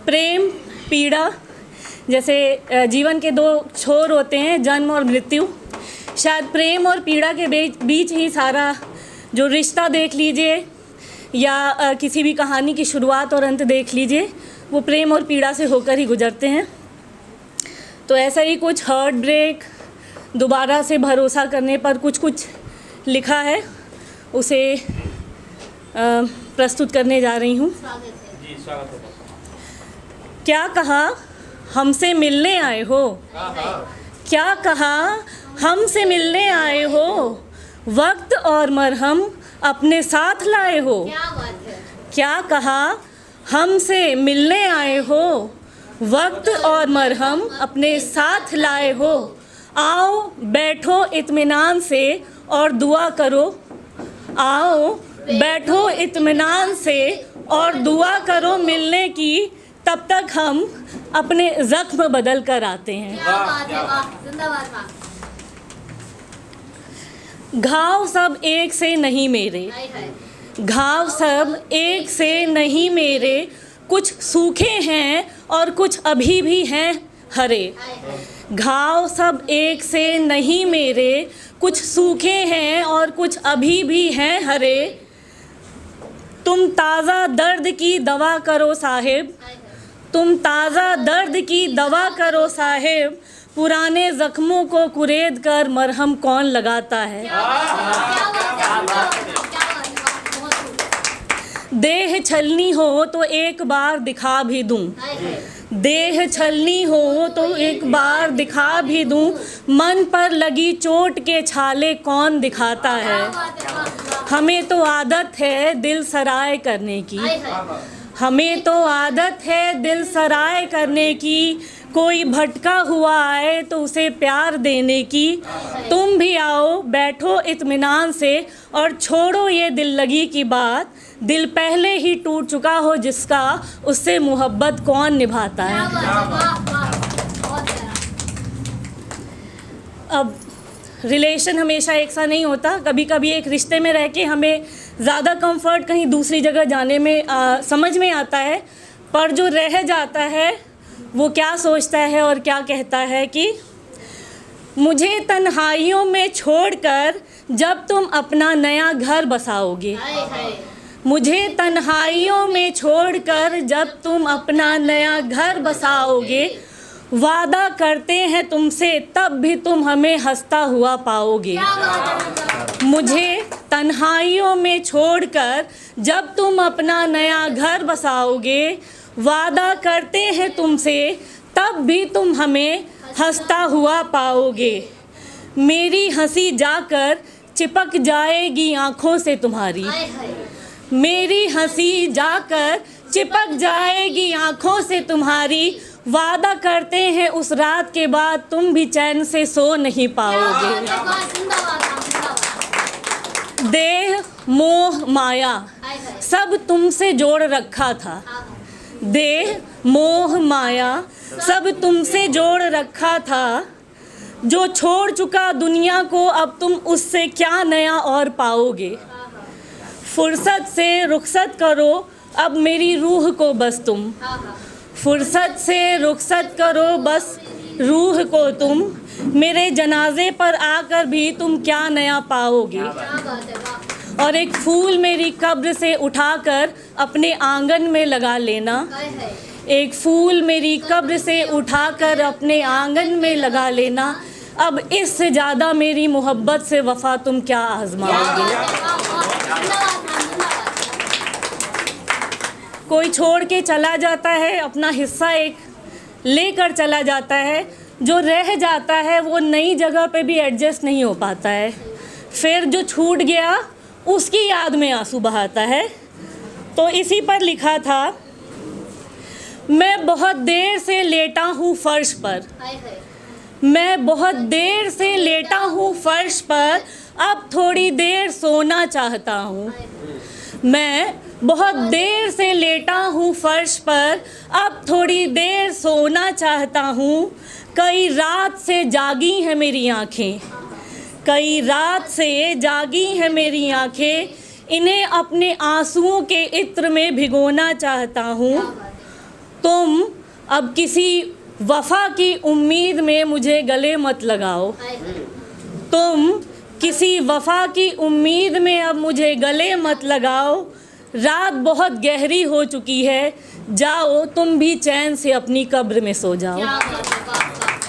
प्रेम, पीड़ा, जैसे जीवन के दो छोर होते हैं, जन्म और मृत्यु। शायद प्रेम और पीड़ा के बीच ही सारा जो रिश्ता देख लीजिए या किसी भी कहानी की शुरुआत और अंत देख लीजिए, वो प्रेम और पीड़ा से होकर ही गुजरते हैं। तो ऐसा ही कुछ हार्ट ब्रेक, दोबारा से भरोसा करने पर कुछ लिखा है, उसे प्रस्तुत करने जा रही हूँ। क्या कहा हमसे मिलने आए हो, क्या कहा हमसे मिलने आए हो, वक्त और मरहम अपने साथ लाए हो। क्या कहा हमसे मिलने आए हो, वक्त और मरहम अपने साथ लाए हो। आओ बैठो इत्मीनान से और दुआ करो, आओ बैठो इत्मीनान से और दुआ करो मिलने की, तब तक हम अपने ज़ख्म बदल कर आते हैं। घाव सब एक से नहीं मेरे, घाव सब एक से नहीं मेरे, कुछ सूखे हैं और कुछ अभी भी हैं हरे। घाव सब एक से नहीं मेरे, कुछ सूखे हैं और कुछ अभी भी हैं हरे। तुम ताज़ा दर्द की दवा करो साहिब, तुम ताज़ा दर्द की दवा करो साहिब, पुराने ज़ख्मों को कुरेद कर मरहम कौन लगाता है। देह छलनी हो तो एक बार दिखा भी दूं, देह छलनी हो तो एक बार दिखा भी दूं, मन पर लगी चोट के छाले कौन दिखाता है। हमें तो आदत है दिल सराय करने की, हमें तो आदत है दिल सराय करने की, कोई भटका हुआ आए तो उसे प्यार देने की। तुम भी आओ बैठो इत्मीनान से और छोड़ो ये दिल लगी की बात, दिल पहले ही टूट चुका हो जिसका, उससे मोहब्बत कौन निभाता है। अब रिलेशन हमेशा एक सा नहीं होता, कभी कभी एक रिश्ते में रह के हमें ज़्यादा कंफर्ट कहीं दूसरी जगह जाने में समझ में आता है, पर जो रह जाता है वो क्या सोचता है और क्या कहता है कि मुझे तन्हाइयों में छोड़कर जब तुम अपना नया घर बसाओगे, मुझे तन्हाइयों में छोड़कर जब तुम अपना नया घर बसाओगे, वादा करते हैं तुमसे तब भी तुम हमें हंसता हुआ पाओगे। मुझे तन्हाइयों में छोड़कर जब तुम अपना नया घर बसाओगे, वादा करते हैं तुमसे तब भी तुम हमें हंसता हुआ पाओगे। मेरी हंसी जाकर चिपक जाएगी आँखों से तुम्हारी, मेरी हंसी जाकर चिपक जाएगी आँखों से तुम्हारी, वादा करते हैं उस रात के बाद तुम भी चैन से सो नहीं पाओगे। देह मोह माया सब तुमसे जोड़ रखा था, देह मोह माया सब तुमसे जोड़ रखा था, जो छोड़ चुका दुनिया को अब तुम उससे क्या नया और पाओगे। फुर्सत से रुखसत करो अब मेरी रूह को बस तुम, फुर्सत से रुखसत करो बस रूह को तुम, मेरे जनाजे पर आकर भी तुम क्या नया पाओगे। और एक फूल मेरी कब्र से उठाकर अपने आंगन में लगा लेना, एक फूल मेरी कब्र से उठाकर अपने आंगन में लगा लेना, अब इससे ज़्यादा मेरी मोहब्बत से वफ़ा तुम क्या आजमाओगे। कोई छोड़ के चला जाता है, अपना हिस्सा एक लेकर चला जाता है, जो रह जाता है वो नई जगह पे भी एडजस्ट नहीं हो पाता है, फिर जो छूट गया उसकी याद में आंसू बहाता है। तो इसी पर लिखा था, मैं बहुत देर से लेटा हूँ फर्श पर, मैं बहुत देर से लेटा हूँ फर्श पर, अब थोड़ी देर सोना चाहता हूँ। मैं बहुत देर से लेटा हूँ फर्श पर, अब थोड़ी देर सोना चाहता हूँ। कई रात से जागी हैं मेरी आँखें, कई रात से जागी हैं मेरी आँखें, इन्हें अपने आंसुओं के इत्र में भिगोना चाहता हूँ। तुम अब किसी वफ़ा की उम्मीद में मुझे गले मत लगाओ, तुम किसी वफ़ा की उम्मीद में अब मुझे गले मत लगाओ। रात बहुत गहरी हो चुकी है, जाओ तुम भी चैन से अपनी कब्र में सो जाओ।